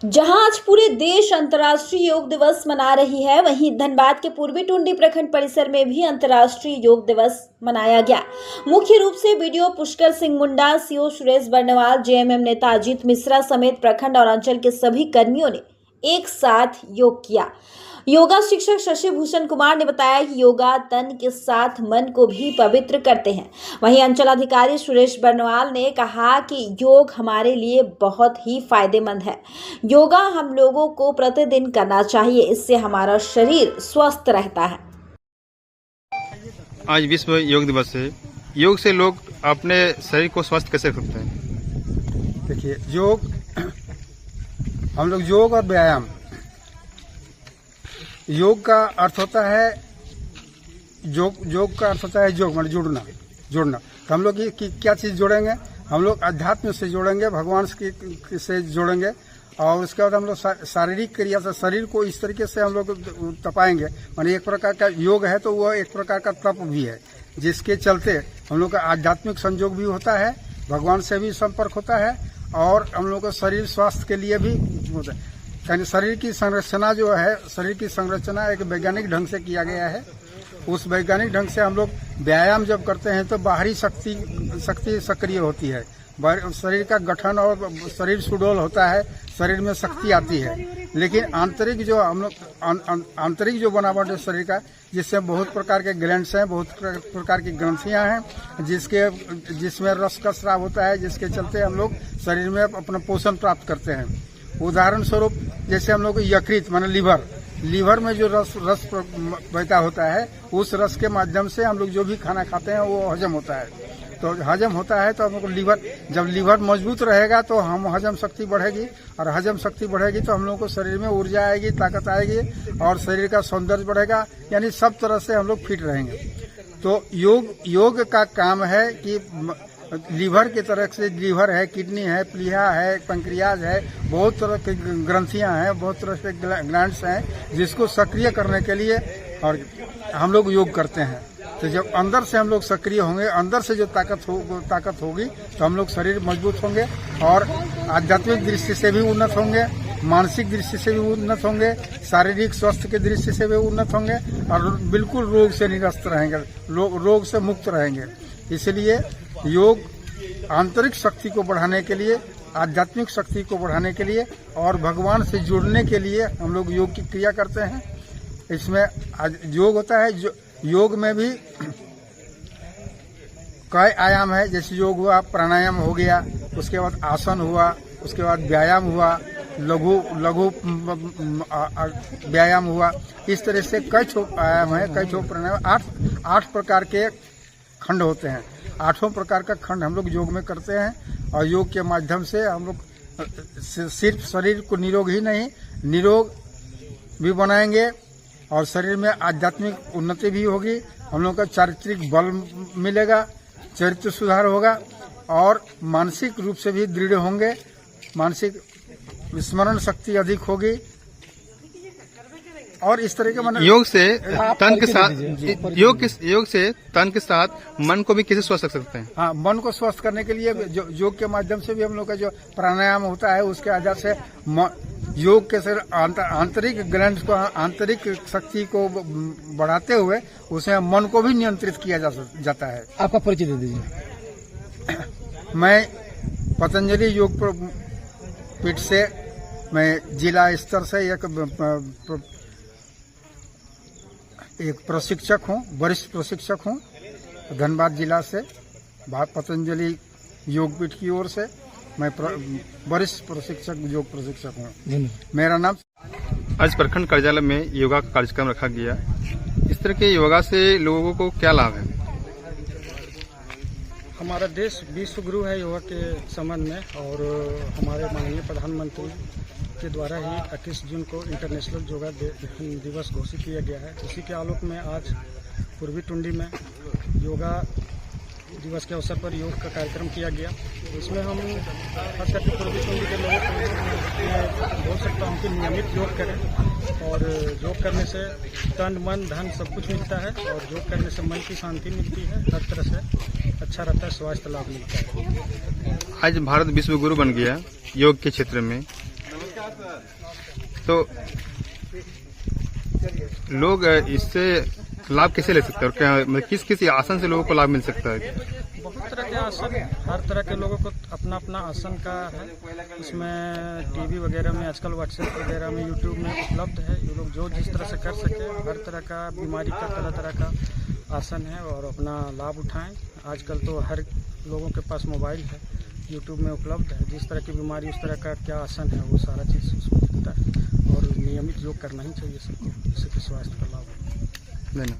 जहां आज पूरे देश अंतर्राष्ट्रीय योग दिवस मना रही है, वहीं धनबाद के पूर्वी टुंडी प्रखंड परिसर में भी अंतर्राष्ट्रीय योग दिवस मनाया गया। मुख्य रूप से BDO Pushkar Singh Munda, CO Suresh Barnwal, JMM नेता अजीत मिश्रा समेत प्रखंड और अंचल के सभी कर्मियों ने एक साथ योग किया। योगा शिक्षक शशि भूषण कुमार ने बताया कि योगा तन के साथ मन को भी पवित्र करते हैं। वहीं अंचल अधिकारी सुरेश बर्नवाल ने कहा कि योग हमारे लिए बहुत ही फायदेमंद है। योगा हम लोगों को प्रतिदिन करना चाहिए, इससे हमारा शरीर स्वस्थ रहता है। आज विश्व योग दिवस है। योग से लोग अपने शरीर को स्वस्थ कैसे रखते हैं? देखिए, हम लोग योग और व्यायाम, योग का अर्थ होता है योग का अर्थ होता है मतलब जुड़ना। तो हम लोग ये क्या चीज जोड़ेंगे? हम लोग अध्यात्म से जोड़ेंगे, भगवान से जोड़ेंगे, और उसके बाद हम लोग शारीरिक क्रिया से शरीर को इस तरीके से हम लोग तपाएंगे। माने एक प्रकार का योग है तो वह एक प्रकार का तप भी है, जिसके चलते हम लोग का आध्यात्मिक संयोग भी होता है, भगवान से भी संपर्क होता है, और हम लोग का शरीर स्वास्थ्य के लिए भी होता है। यानी शरीर की संरचना जो है, शरीर की संरचना एक वैज्ञानिक ढंग से किया गया है। उस वैज्ञानिक ढंग से हम लोग व्यायाम जब करते हैं तो बाहरी शक्ति सक्रिय होती है, शरीर का गठन और शरीर सुडौल होता है, शरीर में शक्ति आती है। लेकिन आंतरिक जो हम लोग आंतरिक जो बनावट है शरीर का, जिससे बहुत प्रकार के ग्लैंड्स हैं, बहुत प्रकार की ग्रंथियां हैं, जिसमें रस का स्राव होता है, जिसके चलते हम लोग शरीर में अपना पोषण प्राप्त करते हैं। उदाहरण स्वरूप जैसे हम लोग यकृत माने लीवर में जो रस बहता होता है, उस रस के माध्यम से हम लोग जो भी खाना खाते हैं वो हजम होता है। तो हजम होता है तो हम लोग जब लीवर मजबूत रहेगा तो हम हजम शक्ति बढ़ेगी, और हजम शक्ति बढ़ेगी तो हम लोग को शरीर में ऊर्जा आएगी, ताकत आएगी, और शरीर का सौंदर्य बढ़ेगा। यानी सब तरह से हम लोग फिट रहेंगे। तो योग का काम है कि लीवर की तरह से लीवर है, किडनी है, प्लीहा है, पैंक्रियाज है, बहुत तरह की ग्रंथियां हैं, बहुत तरह के ग्लैंड्स हैं, जिसको सक्रिय करने के लिए और हम लोग योग करते हैं। तो जब अंदर से हम लोग सक्रिय होंगे, अंदर से जो ताकत होगी, तो हम लोग शरीर मजबूत होंगे, और आध्यात्मिक दृष्टि से भी उन्नत होंगे, मानसिक दृष्टि से भी उन्नत होंगे, शारीरिक स्वास्थ्य की दृष्टि से भी उन्नत होंगे, और बिल्कुल रोग से निरस्त रहेंगे, रोग से मुक्त रहेंगे। इसलिए योग आंतरिक शक्ति को बढ़ाने के लिए, आध्यात्मिक शक्ति को बढ़ाने के लिए, और भगवान से जुड़ने के लिए हम लोग योग की क्रिया करते हैं। इसमें योग होता है, योग में भी कई आयाम है। जैसे योग हुआ, प्राणायाम हो गया, उसके बाद आसन हुआ, उसके बाद व्यायाम हुआ, लघु व्यायाम हुआ। इस तरह से कई आयाम है, कई प्राणायाम, 8 प्रकार के खंड होते हैं। 8 प्रकार का खंड हम लोग योग में करते हैं, और योग के माध्यम से हम लोग सिर्फ शरीर को निरोग ही नहीं, निरोग भी बनाएंगे, और शरीर में आध्यात्मिक उन्नति भी होगी। हम लोग का चारित्रिक बल मिलेगा, चरित्र सुधार होगा, और मानसिक रूप से भी दृढ़ होंगे, मानसिक स्मरण शक्ति अधिक होगी। और इस तरह के योग से तन के साथ मन को भी कैसे स्वस्थ रख सकते हैं? हाँ, मन को स्वस्थ करने के लिए योग के माध्यम से भी हम लोग का जो प्राणायाम होता है, उसके आधार से योग के से आंतरिक ग्लैंड को, आंतरिक शक्ति को बढ़ाते हुए उसे मन को भी नियंत्रित किया जाता है। आपका परिचय दे दीजिए। मैं पतंजलि योग पीठ से, मैं जिला स्तर से एक प्रशिक्षक हूँ, वरिष्ठ प्रशिक्षक हूँ, धनबाद जिला से, पतंजलि योग पीठ की ओर से मैं वरिष्ठ प्रशिक्षक, योग प्रशिक्षक हूँ। मेरा नाम। आज प्रखंड कार्यालय में योगा का कार्यक्रम रखा गया। इस तरह के योगा से लोगों को क्या लाभ है? हमारा देश विश्व गुरु है योगा के संबंध में, और हमारे माननीय प्रधानमंत्री के द्वारा ही 21 जून को इंटरनेशनल योगा दिवस घोषित किया गया है। इसी के आलोक में आज पूर्वी टुंडी में योगा दिवस के अवसर पर योग का कार्यक्रम किया गया। इसमें हम खास करके पूर्वी टुंडी के लोगों को बोल सकता हूँ कि नियमित योग करें, और योग करने से तन मन धन सब कुछ मिलता है, और योग करने से मन की शांति मिलती है, हर तरह से अच्छा रहता है, स्वास्थ्य लाभ मिलता है। आज भारत विश्व गुरु बन गया योग के क्षेत्र में। तो लोग इससे लाभ कैसे ले सकते हैं और क्या मतलब किस किस आसन से लोगों को लाभ मिल सकता है? बहुत तरह के आसन, हर तरह के लोगों को अपना अपना आसन का है। इसमें टीवी वगैरह में आजकल व्हाट्सएप वगैरह में यूट्यूब में उपलब्ध है। ये लोग जो जिस तरह से कर सके, हर तरह का बीमारी का तरह तरह का आसन है और अपना लाभ उठाएं। आजकल तो हर लोगों के पास मोबाइल है, यूट्यूब में उपलब्ध है। जिस तरह की बीमारी उस तरह का क्या आसन है वो सारा चीज़ उसमें दिखता है और नियमित योग करना ही चाहिए सबको, जिससे कि स्वास्थ्य का लाभ हो। धन्यवाद।